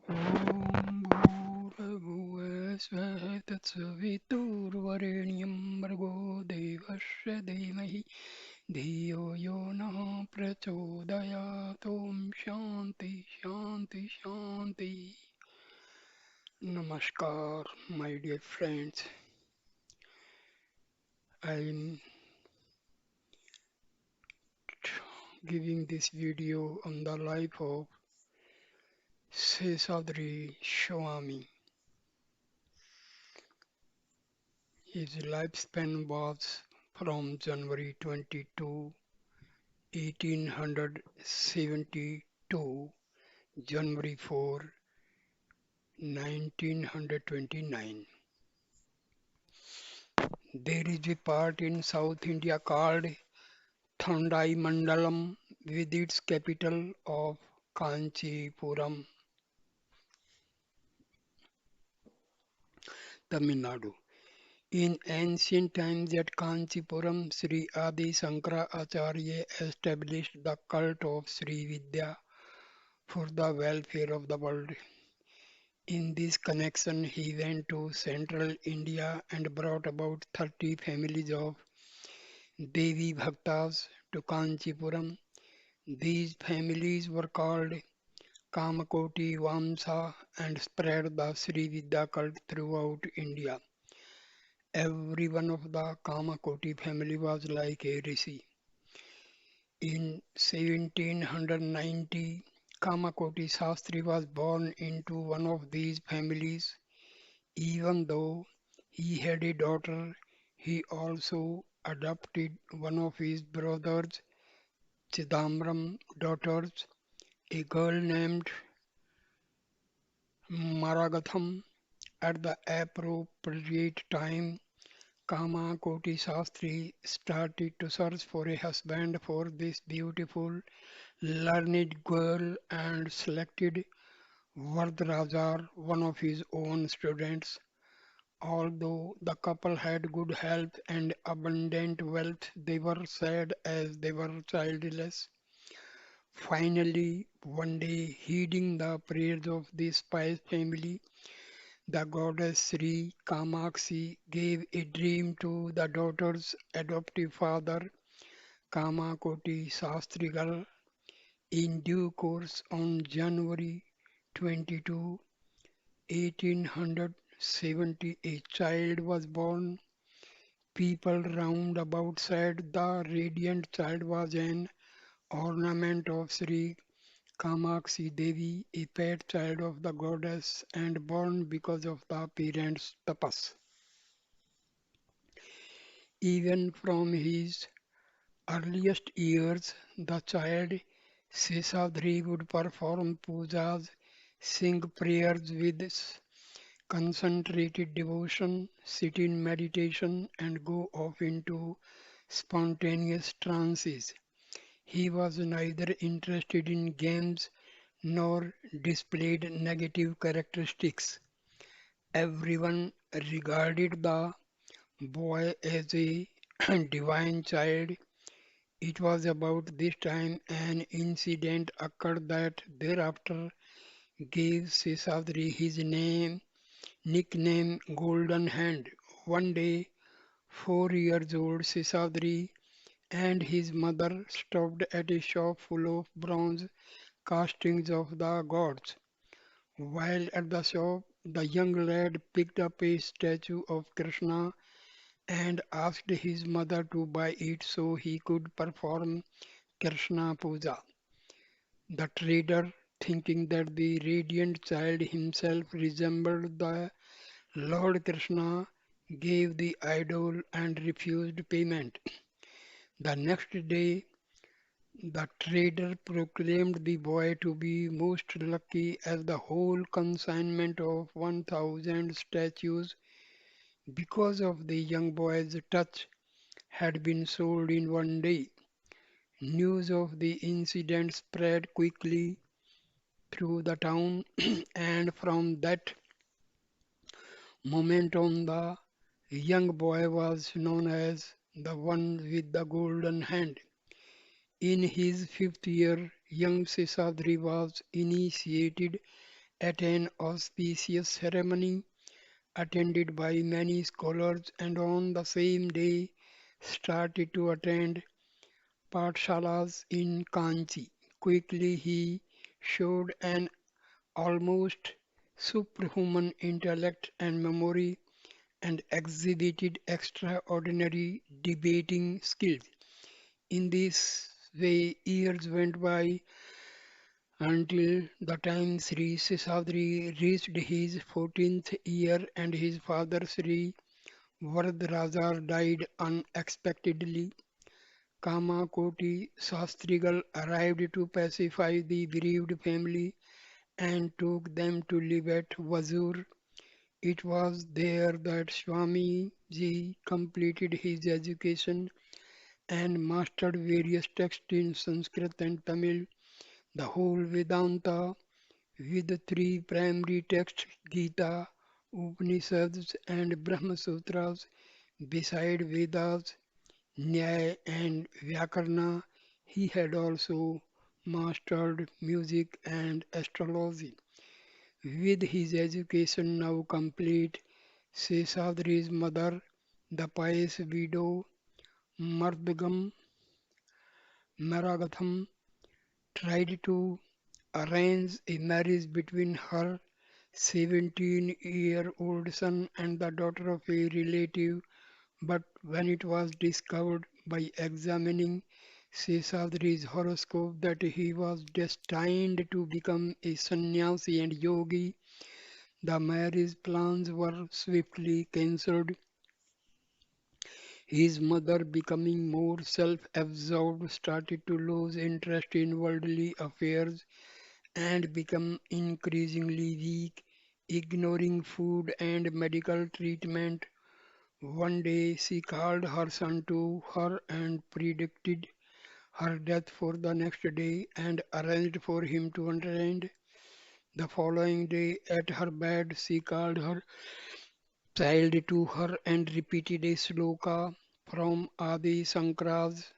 ॐ भूर्भुवः स्वः तत्सवितुर्वरेण्यं भर्गो देवस्य धीमहि धियो यो नः प्रचोदयात् ॐ शान्ति शान्ति शान्ति. Namaskar, my dear friends. I'm giving this video on the life of Seshadhari Swami. His lifespan was from January 22, 1872, January 4, 1929. There is a part in South India called Thandai Mandalam with its capital of Kanchipuram, Tamil Nadu. In ancient times at Kanchipuram, Sri Adi Sankara Acharya established the cult of Sri Vidya for the welfare of the world. In this connection, he went to central India and brought about 30 families of Devi Bhaktas to Kanchipuram. These families were called Kamakoti Vamsa and spread the Sri Vidya cult throughout India. Every one of the Kamakoti family was like a rishi. In 1790, Kamakoti Shastri was born into one of these families. Even though he had a daughter, he also adopted one of his brother's Chidambaram daughters, a girl named Maragatham. At the appropriate time, Kamakoti Shastri started to search for a husband for this beautiful, learned girl and selected Vardarajar, one of his own students. Although the couple had good health and abundant wealth, they were sad as they were childless. Finally, one day, heeding the prayers of this pious family, the goddess Sri Kamakshi gave a dream to the daughter's adoptive father, Kamakoti Shastrigal. In due course, on January 22, 1870, a child was born. People round about said the radiant child was an ornament of Sri Kamakshi Devi, a pet child of the goddess and born because of the parents' tapas. Even from his earliest years, the child Seshadhari would perform pujas, sing prayers with concentrated devotion, sit in meditation, and go off into spontaneous trances. He was neither interested in games nor displayed negative characteristics. Everyone regarded the boy as a divine child. It was about this time an incident occurred that thereafter gave Seshadri his nickname Golden Hand. One day, 4 years old Seshadri and his mother stopped at a shop full of bronze castings of the gods. While at the shop, the young lad picked up a statue of Krishna and asked his mother to buy it so he could perform Krishna Puja. The trader, thinking that the radiant child himself resembled the Lord Krishna, gave the idol and refused payment. The next day, the trader proclaimed the boy to be most lucky as the whole consignment of 1,000 statues, because of the young boy's touch, had been sold in one day. News of the incident spread quickly through the town, and from that moment on, the young boy was known as the one with the golden hand. In his fifth year, young Seshadri was initiated at an auspicious ceremony attended by many scholars, and on the same day started to attend pathshalas in Kanchi. Quickly he showed an almost superhuman intellect and memory and exhibited extraordinary debating skills. In this way, years went by until the time Sri Seshadri reached his 14th year and his father Sri Varadraja died unexpectedly. Kamakoti Shastrigal arrived to pacify the bereaved family and took them to live at Vazur. It was there that Swami Ji completed his education and mastered various texts in Sanskrit and Tamil, the whole Vedanta with the three primary texts Gita, Upanishads, and Brahma Sutras, beside Vedas, Nyaya, and Vyakarna. He had also mastered music and astrology. With his education now complete, Seshadri's mother, the pious widow Mardagam Maragatham, tried to arrange a marriage between her 17-year-old son and the daughter of a relative, but when it was discovered by examining Seshadri's horoscope that he was destined to become a sannyasi and yogi, the marriage plans were swiftly cancelled. His mother, becoming more self-absorbed, started to lose interest in worldly affairs and become increasingly weak, ignoring food and medical treatment. One day she called her son to her and predicted her death for the next day and arranged for him to attend. The following day at her bed she called her child to her and repeated a sloka from Adi Shankara's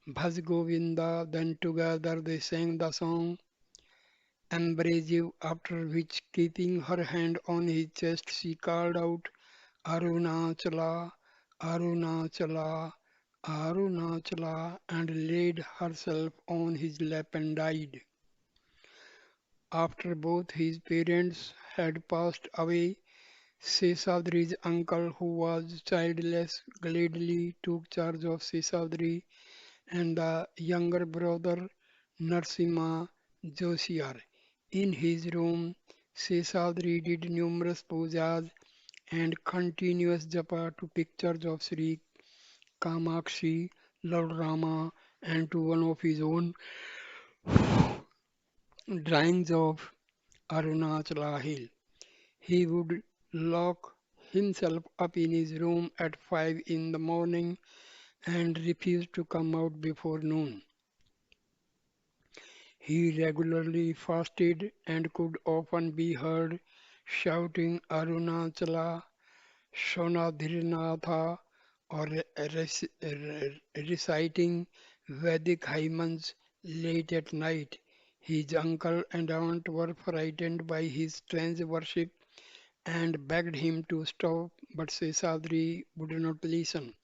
Bhaj Govinda. Then together they sang the song Abrasive, after which, keeping her hand on his chest, she called out Arunachala, Arunachala, Arunachala, and laid herself on his lap and died. After both his parents had passed away, Seshadri's uncle, who was childless, gladly took charge of Seshadri and the younger brother Narsimha Josiyar. In his room, Seshadri did numerous pujas and continuous japa to pictures of Sri Kamakshi, Lord Rama, and to one of his own drawings of Arunachala Hill. He would lock himself up in his room at 5 in the morning and refuse to come out before noon. He regularly fasted and could often be heard shouting Arunachala, Shonadhiranatha, or reciting Vedic hymns late at night. His uncle and aunt were frightened by his strange worship and begged him to stop, but Seshadri would not listen.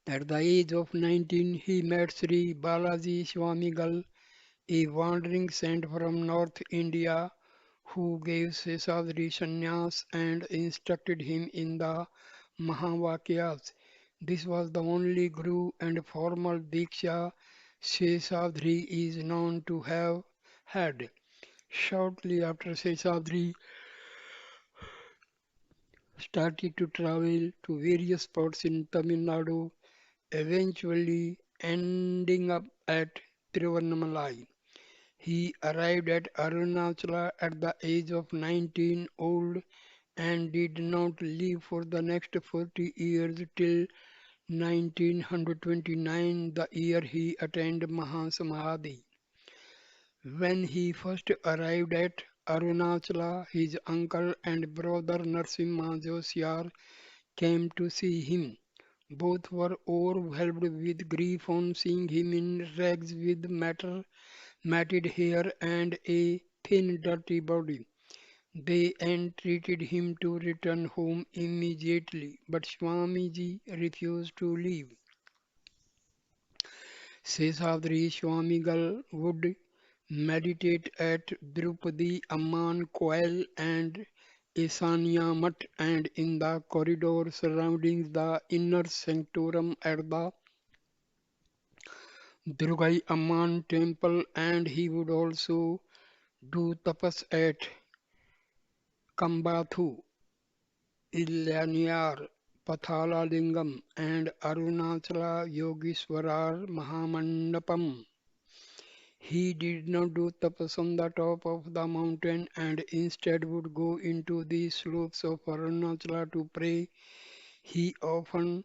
At the age of 19, he met Sri Balaji Swamigal, a wandering saint from North India, who gave Seshadri sannyas and instructed him in the Mahavakyas. This was the only guru and formal diksha Seshadri is known to have had. Shortly after Seshadri started to travel to various spots in Tamil Nadu, eventually ending up at Tiruvannamalai. He arrived at Arunachala at the age of 19 old and did not leave for the next 40 years till 1929, the year he attained Mahasamadhi. When he first arrived at Arunachala, his uncle and brother Narsimha Josiyar came to see him. Both were overwhelmed with grief on seeing him in rags with matted hair and a thin, dirty body. They entreated him to return home immediately, but Swamiji refused to leave. Seshadhari Swamigal would meditate at Drupadi Amman Koil and Isanya Mutt and in the corridor surrounding the inner sanctorum at the Durgai Amman temple, and he would also do tapas at Kambathu, Illaniyar, Pathalalingam and Arunachala Yogeshwarar Mahamandapam. He did not do tapas on the top of the mountain and instead would go into the slopes of Arunachala to pray. He often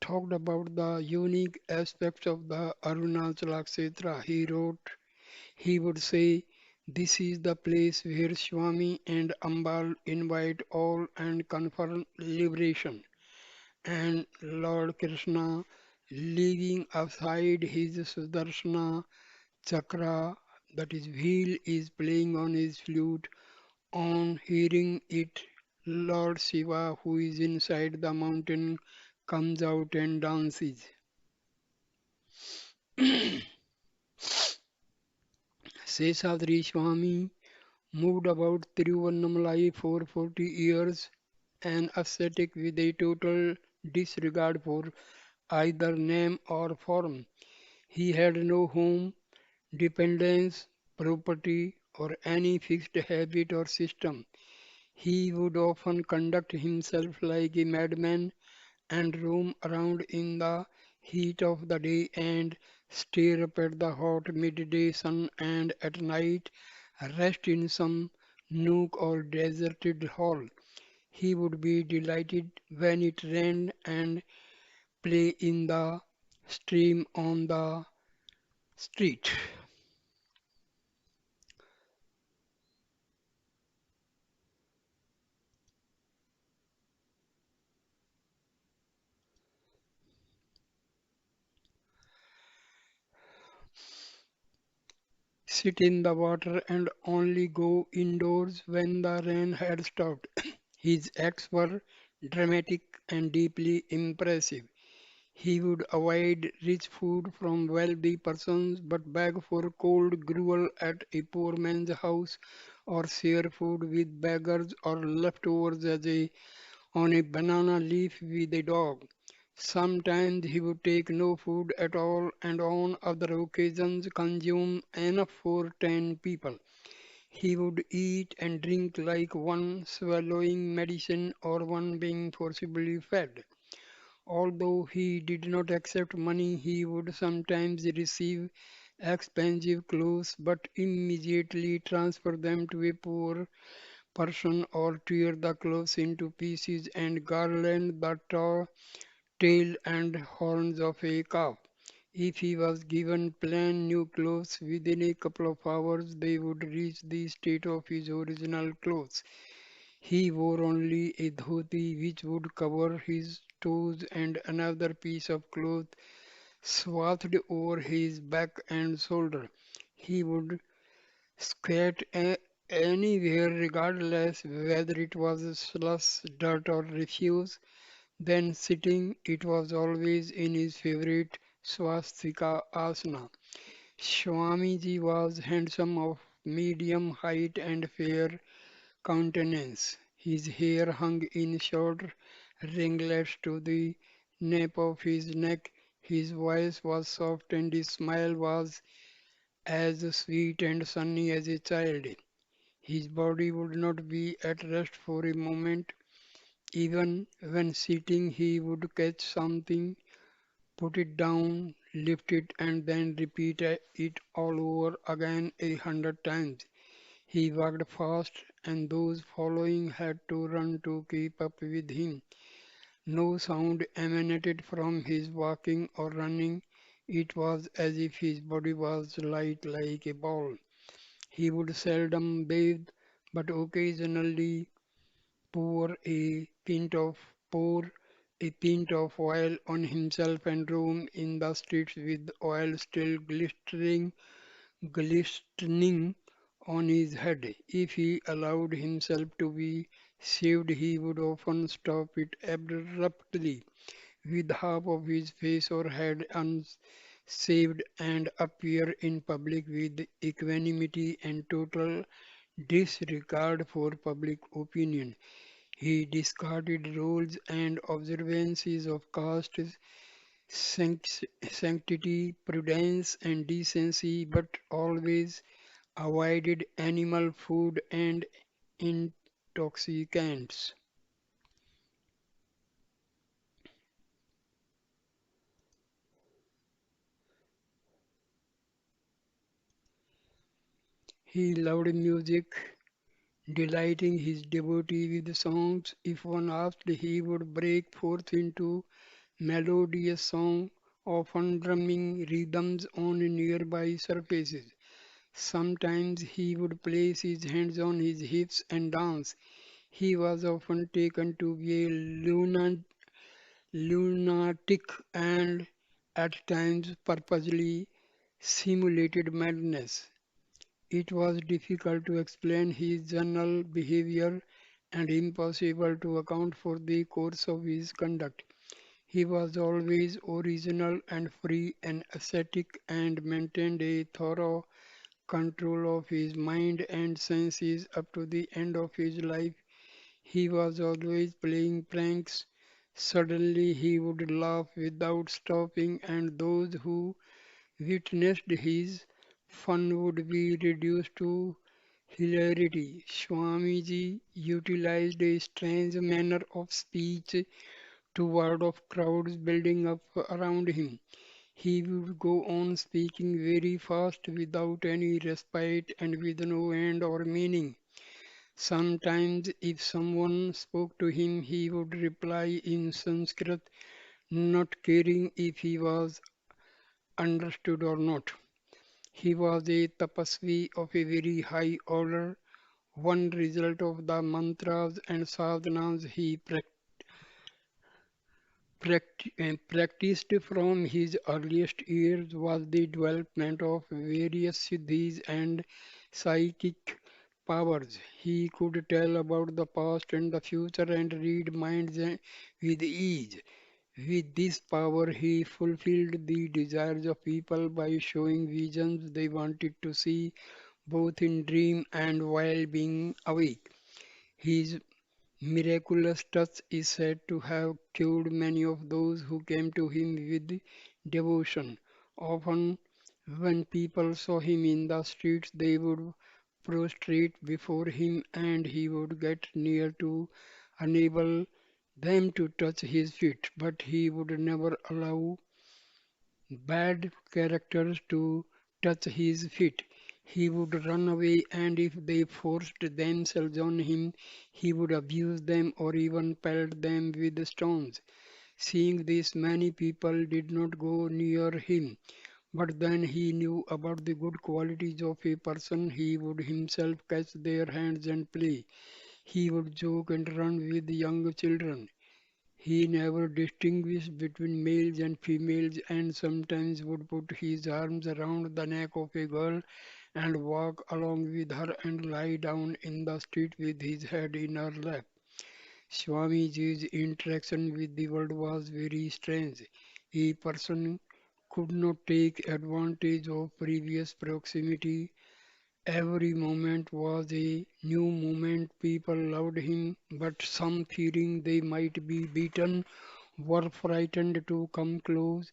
talked about the unique aspects of the Arunachala Kshetra. He wrote, he would say, "This is the place where Swami and Ambal invite all and confer liberation." And Lord Krishna, leaving aside his Sudarshana Chakra, that is wheel, is playing on his flute. On hearing it, Lord Shiva, who is inside the mountain, comes out and dances. Seshadri Swami moved about Tiruvannamalai for 40 years, an ascetic with a total disregard for either name or form. He had no home, dependence, property, or any fixed habit or system. He would often conduct himself like a madman and roam around in the heat of the day and stare up at the hot midday sun and at night rest in some nook or deserted hall. He would be delighted when it rained and play in the stream on the street. Sit in the water and only go indoors when the rain had stopped. His acts were dramatic and deeply impressive. He would avoid rich food from wealthy persons but beg for cold gruel at a poor man's house or share food with beggars or leftovers as a on a banana leaf with a dog. Sometimes he would take no food at all and on other occasions consume enough for 10 people. He would eat and drink like one swallowing medicine or one being forcibly fed. Although he did not accept money, he would sometimes receive expensive clothes but immediately transfer them to a poor person or tear the clothes into pieces and garland the tail and horns of a calf. If he was given plain new clothes within a couple of hours, they would reach the state of his original clothes. He wore only a dhoti which would cover his toes and another piece of cloth swathed over his back and shoulder. He would squat anywhere regardless whether it was slush, dirt or refuse. Then sitting, it was always in his favorite swastika asana. Swamiji was handsome of medium height and fair countenance. His hair hung in short ringlets to the nape of his neck. His voice was soft and his smile was as sweet and sunny as a child. His body would not be at rest for a moment. Even when sitting, he would catch something, put it down, lift it, and then repeat it all over again 100 times. He walked fast, and those following had to run to keep up with him. No sound emanated from his walking or running. It was as if his body was light like a ball. He would seldom bathe, but occasionally pour a pint of pour a pint of oil on himself and roam in the streets with oil still glistening on his head. If he allowed himself to be shaved, he would often stop it abruptly, with half of his face or head unshaved, and appear in public with equanimity and total disregard for public opinion. He discarded rules and observances of caste, sanctity, prudence, and decency, but always avoided animal food and intoxicants. He loved music, delighting his devotee with songs. If one asked, he would break forth into melodious song, often drumming rhythms on nearby surfaces. Sometimes he would place his hands on his hips and dance. He was often taken to be a lunatic and at times purposely simulated madness. It was difficult to explain his general behavior and impossible to account for the course of his conduct. He was always original and free and ascetic and maintained a thorough control of his mind and senses up to the end of his life. He was always playing pranks. Suddenly he would laugh without stopping, and those who witnessed his fun would be reduced to hilarity. Swamiji utilized a strange manner of speech to ward off crowds building up around him. He would go on speaking very fast without any respite and with no end or meaning. Sometimes, if someone spoke to him, he would reply in Sanskrit, not caring if he was understood or not. He was a tapasvi of a very high order, one result of the mantras and sadhanas he practiced from his earliest years was the development of various siddhis and psychic powers. He could tell about the past and the future and read minds with ease. With this power, he fulfilled the desires of people by showing visions they wanted to see, both in dream and while being awake. His miraculous touch is said to have cured many of those who came to him with devotion. Often, when people saw him in the streets, they would prostrate before him and he would get near to enable them to touch his feet. But he would never allow bad characters to touch his feet. He would run away, and if they forced themselves on him, he would abuse them or even pelt them with stones. Seeing this, many people did not go near him. But then he knew about the good qualities of a person. He would himself catch their hands and play. He would joke and run with young children. He never distinguished between males and females and sometimes would put his arms around the neck of a girl and walk along with her and lie down in the street with his head in her lap. Swamiji's interaction with the world was very strange. A person could not take advantage of previous proximity. Every moment was a new moment. People loved him, but some, fearing they might be beaten, were frightened to come close.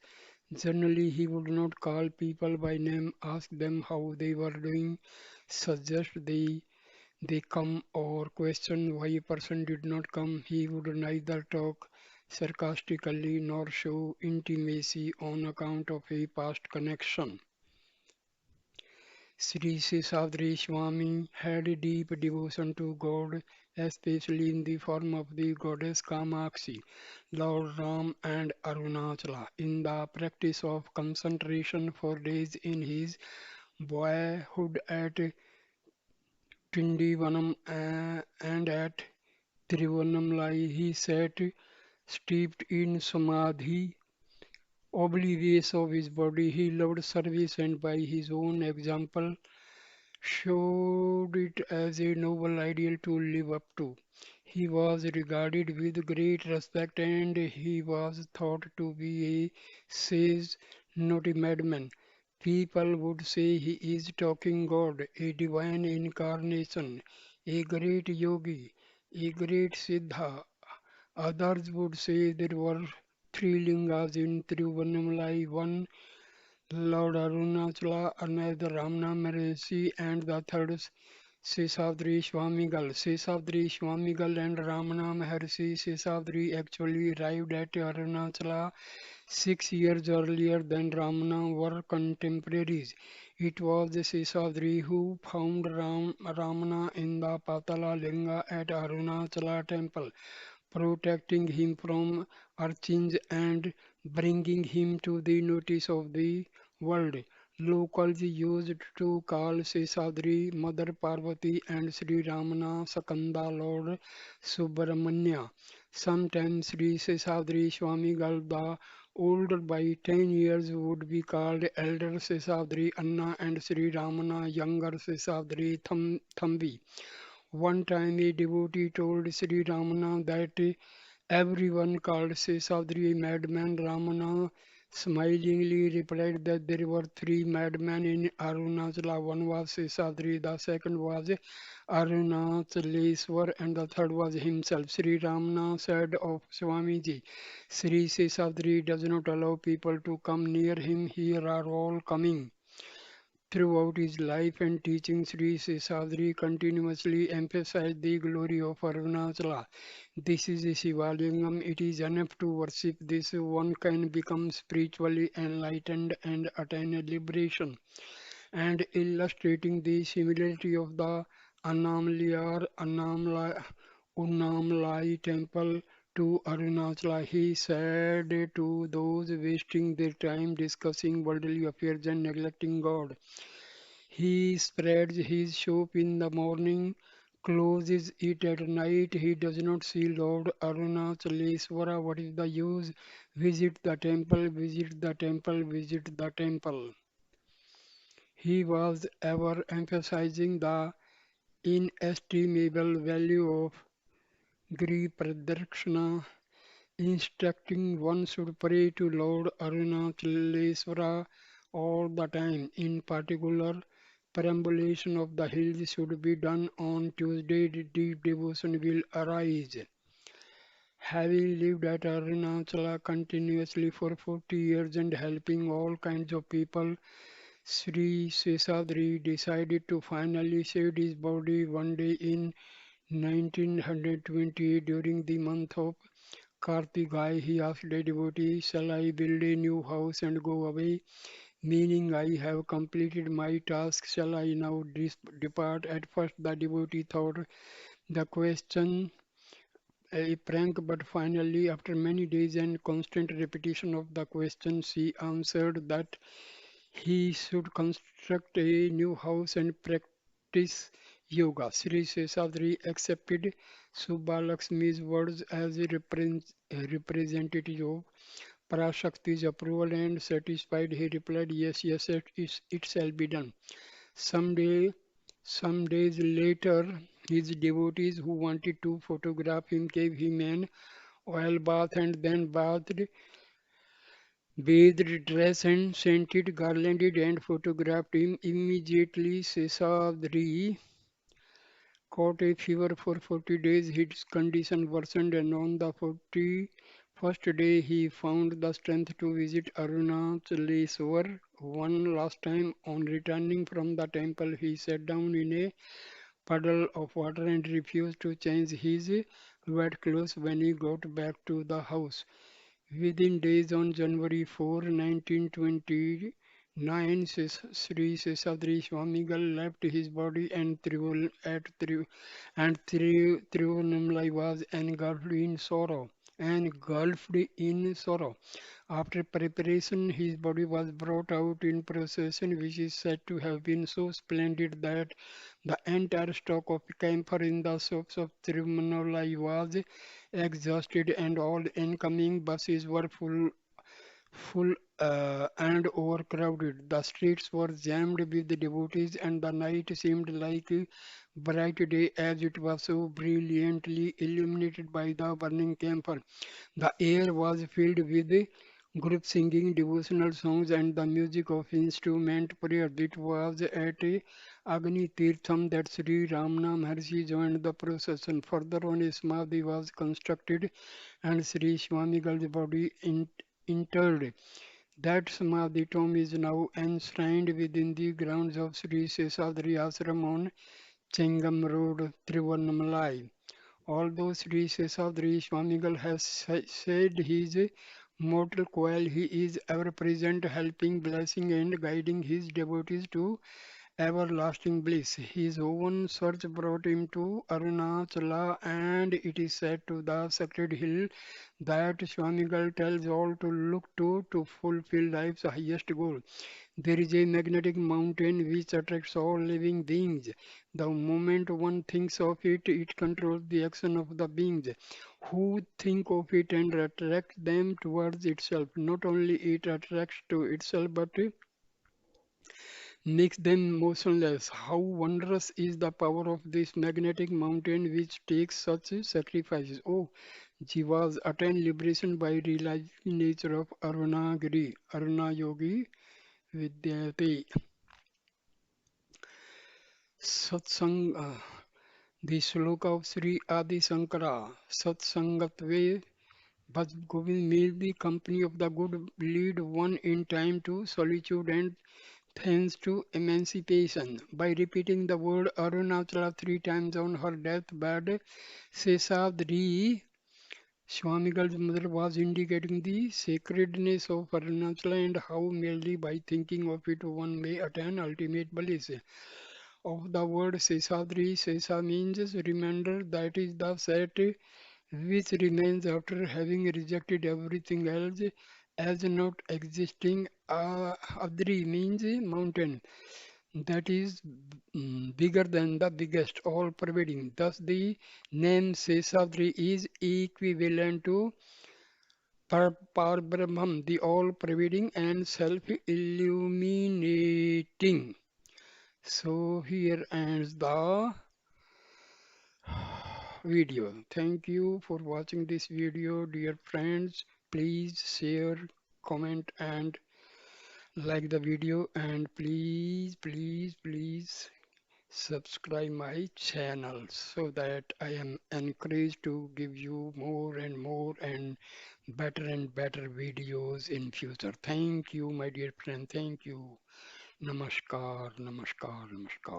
Generally, he would not call people by name, ask them how they were doing, suggest they come, or question why a person did not come. He would neither talk sarcastically nor show intimacy on account of a past connection. Sri Seshadhari Swami had a deep devotion to God, especially in the form of the goddess Kamakshi, Lord Ram and Arunachala. In the practice of concentration for days in his boyhood at Tindivanam and at Tiruvannamalai, he sat steeped in samadhi, oblivious of his body. He loved service and by his own example showed it as a noble ideal to live up to. He was regarded with great respect and he was thought to be a sage, not a madman. People would say he is talking God, a divine incarnation, a great yogi, a great Siddha. Others would say there were three lingas in Tiruvannamalai, one Lord Arunachala, another Ramana Maharshi, and the third Seshadhari Swamigal. Seshadhari Swamigal and Ramana Maharshi Seshadhari actually arrived at Arunachala 6 years earlier than Ramana were contemporaries. It was Seshadhari who found Ramana in the Patala Linga at Arunachala temple, protecting him from urchins and bringing him to the notice of the world. Locals used to call Seshadri Mother Parvati and Sri Ramana Sakanda Lord Subramanya. Sometimes Sri Seshadri Swamigal, the older by 10 years, would be called Elder Seshadri Anna and Sri Ramana Younger Seshadri Thambi. One time a devotee told Sri Ramana that everyone called Seshadri a madman. Ramana smilingly replied that there were three madmen in Arunachala. One was Seshadri, the second was Arunachaleswar, and the third was himself. Sri Ramana said of Swamiji, Sri Seshadri does not allow people to come near him. Here are all coming. Throughout his life and teaching, Sri Seshadri continuously emphasized the glory of Arunachala. This is a Shivalingam. It is enough to worship this. One can become spiritually enlightened and attain liberation. And illustrating the similarity of the Unnamlai temple to Arunachala, he said to those wasting their time discussing worldly affairs and neglecting God, he spreads his shop in the morning, closes it at night. He does not see Lord Arunachaleswara. What is the use? Visit the temple, visit the temple, visit the temple. He was ever emphasizing the inestimable value of Gri Pradakshina, instructing one should pray to Lord Arunachaleswara all the time. In particular, perambulation of the hills should be done on Tuesday. Deep devotion will arise. Having lived at Arunachala continuously for 40 years and helping all kinds of people, Sri Seshadri decided to finally shed his body one day in 1928 during the month of Kartigai. He asked a devotee, shall I build a new house and go away? Meaning, I have completed my task, shall I now depart? At first, the devotee thought the question a prank, but finally, after many days and constant repetition of the question, she answered that he should construct a new house and practice yoga. Sri Seshadri accepted Subbalakshmi's words as a representative of Parashakti's approval and satisfied, he replied, yes, yes, it shall be done. Someday, some days later, his devotees who wanted to photograph him gave him an oil bath and then bathed, dressed and scented, garlanded and photographed him. Immediately, Seshadri caught a fever for 40 days. His condition worsened, and on the 41st day, he found the strength to visit Arunachaleswar one last time. On returning from the temple, he sat down in a puddle of water and refused to change his wet clothes when he got back to the house. Within days, on January 4, 1929, Sri Seshadri Swamigal left his body and Tiruvannamalai was engulfed in sorrow. Engulfed in sorrow. After preparation, his body was brought out in procession, which is said to have been so splendid that the entire stock of camphor in the shops of Tiruvannamalai was exhausted, and all incoming buses were full and overcrowded. The streets were jammed with the devotees, and the night seemed like a bright day as it was so brilliantly illuminated by the burning camphor. The air was filled with group singing, devotional songs, and the music of instrument prayer. It was at Agni Tirtham that Sri Ramana Maharshi joined the procession. Further on, a samadhi was constructed and Sri Swamigal's body interred. That samadhi tomb is now enshrined within the grounds of Sri Seshadhari Ashram on Chengam Road, Tiruvannamalai. Although Sri Seshadri Swamigal has said his mortal coil, he is ever present, helping, blessing, and guiding his devotees to everlasting bliss. His own search brought him to Arunachala, and it is said to the sacred hill that Swamigal tells all to look to fulfill life's highest goal. There is a magnetic mountain which attracts all living beings. The moment one thinks of it, it controls the action of the beings who think of it and attracts them towards itself. Not only it attracts to itself, but makes them motionless. How wondrous is the power of this magnetic mountain which takes such sacrifices. Oh, Jivas attain liberation by realizing the nature of Arunagiri, Aruna Yogi Vidyate. Satsang, the sloka of Sri Adi Sankara, Satsangatve Bhajan Govind made the company of the good lead one in time to solitude and thence to emancipation. By repeating the word Arunachala three times on her deathbed, Seshadri Swamigal's mother was indicating the sacredness of Arunachala and how merely by thinking of it one may attain ultimate bliss. Of the word Seshadri, Sesha means remainder, that is the set which remains after having rejected everything else as not existing. Adri means mountain, that is bigger than the biggest, all pervading. Thus, the name Seshadri is equivalent to Parbrahman, the all pervading and self illuminating. So, here ends the video. Thank you for watching this video, dear friends. Please share, comment, and like the video, and please subscribe my channel so that I am encouraged to give you more and better videos in future. Thank you, my dear friend. Thank you. Namaskar, namaskar, namaskar.